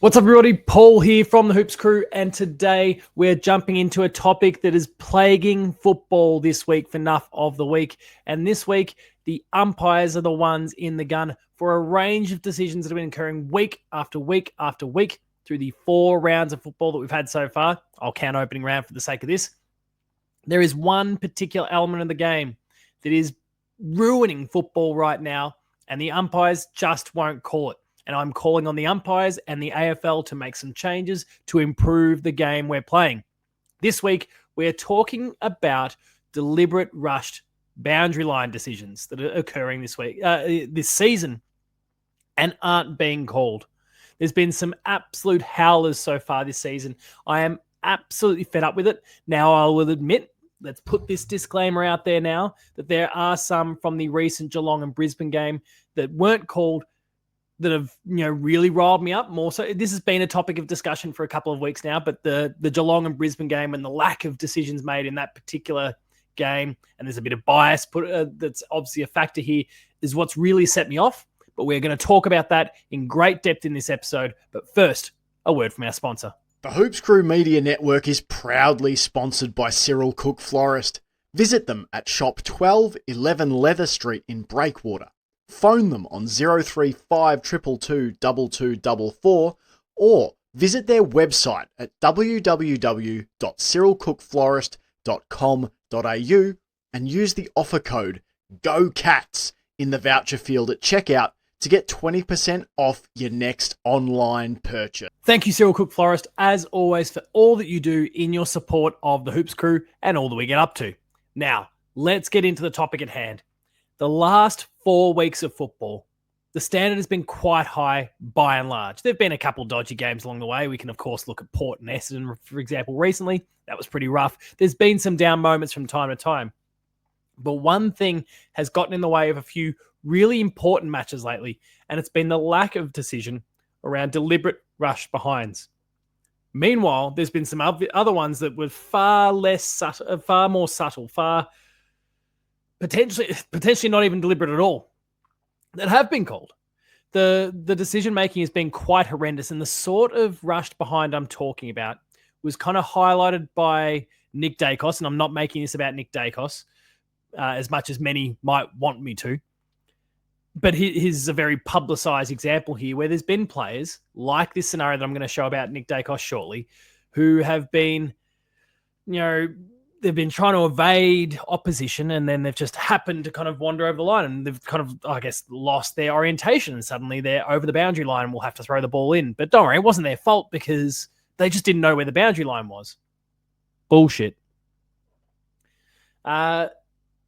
What's up, everybody? Paul here from the Hoops Crew, and today we're jumping into a topic that is plaguing football this week for Nuff of the Week. And this week, the umpires are the ones in the gun for a range of decisions that have been occurring week after week after week through the 4 rounds of football that we've had so far. I'll count opening round for the sake of this. There is one particular element of the game that is ruining football right now, and the umpires just won't call it. And I'm calling on the umpires and the AFL to make some changes to improve the game we're playing. This week, we're talking about deliberate rushed boundary line decisions that are occurring this season, and aren't being called. There's been some absolute howlers so far this season. I am absolutely fed up with it. Now, I will admit, let's put this disclaimer out there now, that there are some from the recent Geelong and Brisbane game that weren't called that have, really riled me up more. So this has been a topic of discussion for a couple of weeks now, but the Geelong and Brisbane game and the lack of decisions made in that particular game, and there's a bit of bias that's obviously a factor here, is what's really set me off. But we're going to talk about that in great depth in this episode. But first, a word from our sponsor. The Hoops Crew Media Network is proudly sponsored by Cyril Cook Florist. Visit them at shop 1211 Leather Street in Breakwater. Phone them on 035 222 2244 or visit their website at www.cyrilcookflorist.com.au and use the offer code GOCATS in the voucher field at checkout to get 20% off your next online purchase. Thank you, Cyril Cook Florist, as always, for all that you do in your support of the Hoops Crew and all that we get up to. Now, let's get into the topic at hand. The last 4 weeks of football, the standard has been quite high by and large. There have been a couple of dodgy games along the way. We can, of course, look at Port and Essendon, for example, recently. That was pretty rough. There's been some down moments from time to time. But one thing has gotten in the way of a few really important matches lately, and it's been the lack of decision around deliberate rush behinds. Meanwhile, there's been some other ones that were far more subtle, potentially not even deliberate at all, that have been called. The decision making has been quite horrendous, and the sort of rushed behind I'm talking about was kind of highlighted by Nick Dacos, and I'm not making this about Nick Dacos as much as many might want me to. But he's a very publicized example here where there's been players like this scenario that I'm going to show about Nick Dacos shortly, who have been, they've been trying to evade opposition, and then they've just happened to kind of wander over the line, and they've kind of, I guess, lost their orientation, and suddenly they're over the boundary line and will have to throw the ball in. But don't worry, it wasn't their fault because they just didn't know where the boundary line was. Bullshit.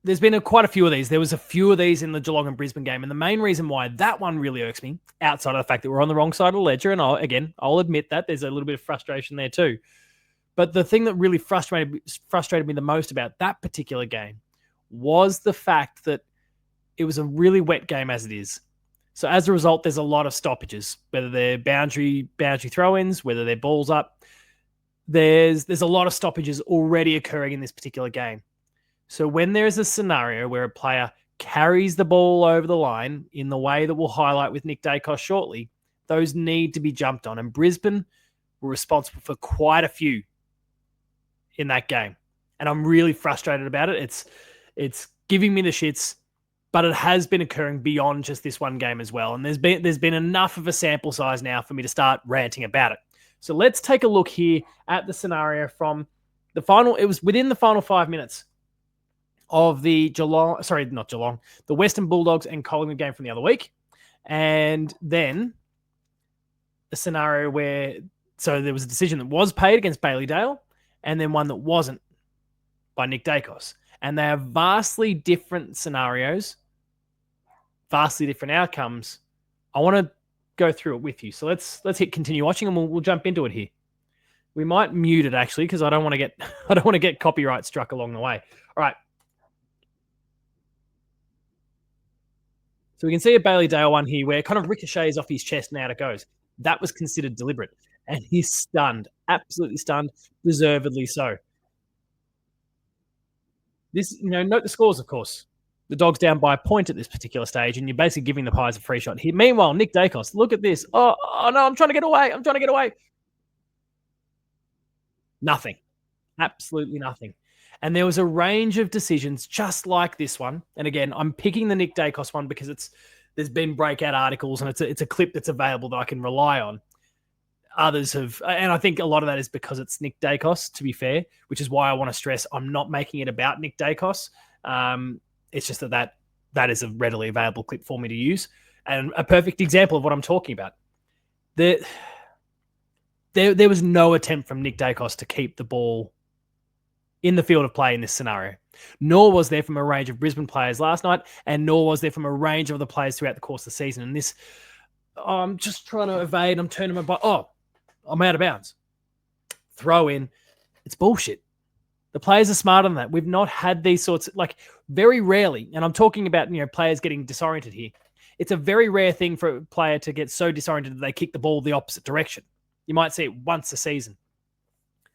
There's been quite a few of these. There was a few of these in the Geelong and Brisbane game, and the main reason why that one really irks me, outside of the fact that we're on the wrong side of the ledger, and I'll admit that there's a little bit of frustration there too. But the thing that really frustrated me the most about that particular game was the fact that it was a really wet game as it is. So as a result, there's a lot of stoppages, whether they're boundary throw-ins, whether they're balls up. There's a lot of stoppages already occurring in this particular game. So when there is a scenario where a player carries the ball over the line in the way that we'll highlight with Nick Dacos shortly, those need to be jumped on. And Brisbane were responsible for quite a few in that game. And I'm really frustrated about it. It's giving me the shits, but it has been occurring beyond just this one game as well. And there's been enough of a sample size now for me to start ranting about it. So let's take a look here at the scenario from the final. It was within the final 5 minutes of the the Western Bulldogs and Collingwood game from the other week. And then a scenario where, so there was a decision that was paid against Bailey Dale, and then one that wasn't by Nick Dacos. And they are vastly different scenarios, vastly different outcomes. I want to go through it with you. So let's hit continue watching, and we'll jump into it here. We might mute it actually, because I don't want to get copyright struck along the way. All right. So we can see a Bailey Dale one here where it kind of ricochets off his chest and out it goes. That was considered deliberate. And he's stunned, absolutely stunned, deservedly so. This, note the scores, of course. The Dog's down by a point at this particular stage, and you're basically giving the Pies a free shot here. Meanwhile, Nick Dacos, look at this. Oh no, I'm trying to get away. I'm trying to get away. Nothing. Absolutely nothing. And there was a range of decisions just like this one. And again, I'm picking the Nick Dacos one because there's been breakout articles and it's a clip that's available that I can rely on. Others have, and I think a lot of that is because it's Nick Dacos, to be fair, which is why I want to stress I'm not making it about Nick Dacos. It's just that is a readily available clip for me to use. And a perfect example of what I'm talking about. There was no attempt from Nick Dacos to keep the ball in the field of play in this scenario. Nor was there from a range of Brisbane players last night, and nor was there from a range of the players throughout the course of the season. And this, I'm just trying to evade. I'm turning my butt. Oh, I'm out of bounds. Throw in. It's bullshit. The players are smarter than that. We've not had these sorts of, like, very rarely, and I'm talking about, players getting disoriented here. It's a very rare thing for a player to get so disoriented that they kick the ball the opposite direction. You might see it once a season.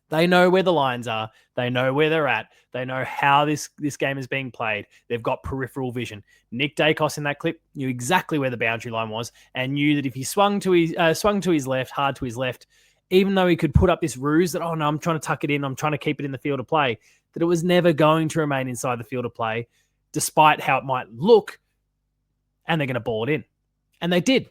They know where the lines are. They know where they're at. They know how this game is being played. They've got peripheral vision. Nick Dacos in that clip knew exactly where the boundary line was and knew that if he swung to his left, hard to his left, even though he could put up this ruse that, oh no, I'm trying to tuck it in, I'm trying to keep it in the field of play, that it was never going to remain inside the field of play, despite how it might look, and they're going to ball it in. And they did.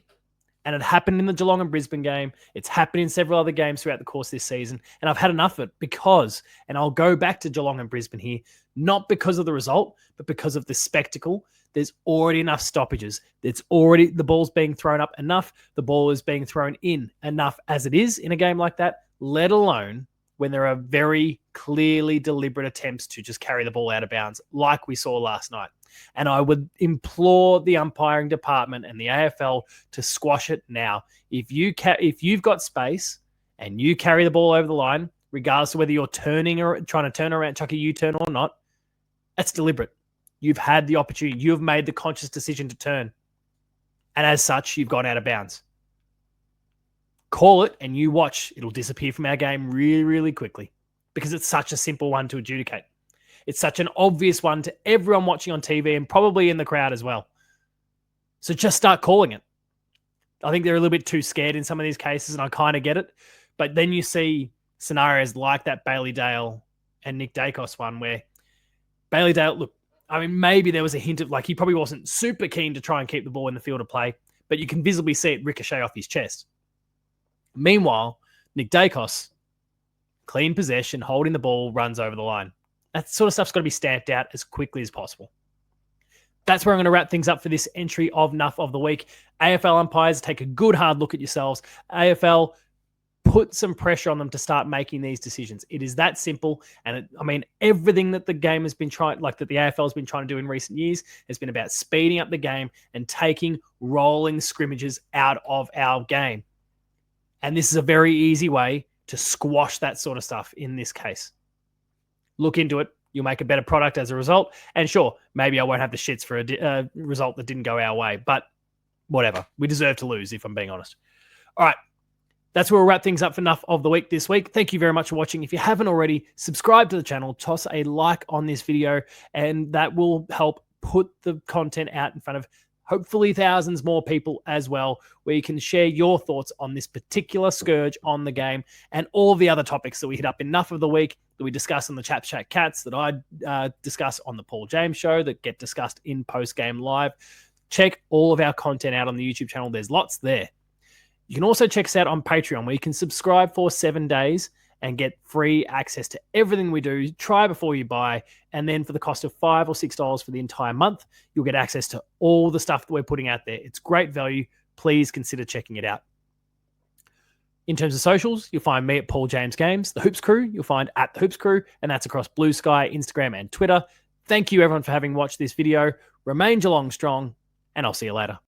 And it happened in the Geelong and Brisbane game. It's happened in several other games throughout the course of this season. And I've had enough of it because, and I'll go back to Geelong and Brisbane here, not because of the result, but because of the spectacle. There's already enough stoppages. It's already, the ball's being thrown up enough. The ball is being thrown in enough as it is in a game like that, let alone when there are very clearly deliberate attempts to just carry the ball out of bounds, like we saw last night. And I would implore the umpiring department and the AFL to squash it now. If you've got space and you carry the ball over the line, regardless of whether you're turning or trying to turn around, chuck a U-turn or not, that's deliberate. You've had the opportunity. You've made the conscious decision to turn. And as such, you've gone out of bounds. Call it and you watch. It'll disappear from our game really, really quickly because it's such a simple one to adjudicate. It's such an obvious one to everyone watching on TV and probably in the crowd as well. So just start calling it. I think they're a little bit too scared in some of these cases, and I kind of get it. But then you see scenarios like that Bailey Dale and Nick Dacos one where Bailey Dale, look, I mean, maybe there was a hint of, like, he probably wasn't super keen to try and keep the ball in the field of play, but you can visibly see it ricochet off his chest. Meanwhile, Nick Dacos, clean possession, holding the ball, runs over the line. That sort of stuff's got to be stamped out as quickly as possible. That's where I'm going to wrap things up for this entry of Nuff of the Week. AFL umpires, take a good hard look at yourselves. AFL, put some pressure on them to start making these decisions. It is that simple. And everything that the game has been trying, like that the AFL has been trying to do in recent years, has been about speeding up the game and taking rolling scrimmages out of our game. And this is a very easy way to squash that sort of stuff in this case. Look into it. You'll make a better product as a result. And sure, maybe I won't have the shits for a result that didn't go our way, but whatever. We deserve to lose, if I'm being honest. All right. That's where we'll wrap things up for Nuff of the Week this week. Thank you very much for watching. If you haven't already, subscribe to the channel, toss a like on this video, and that will help put the content out in front of hopefully thousands more people as well, where you can share your thoughts on this particular scourge on the game and all the other topics that we hit up in Nuff of the Week, that we discuss on the Chaps Chat Cats, that I discuss on the Paul James Show, that get discussed in post-game live. Check all of our content out on the YouTube channel. There's lots there. You can also check us out on Patreon, where you can subscribe for 7 days and get free access to everything we do. Try before you buy. And then for the cost of $5 or $6 for the entire month, you'll get access to all the stuff that we're putting out there. It's great value. Please consider checking it out. In terms of socials, you'll find me at Paul James Games. The Hoops Crew, you'll find at the Hoops Crew, and that's across Blue Sky, Instagram, and Twitter. Thank you, everyone, for having watched this video. Remain Geelong strong, and I'll see you later.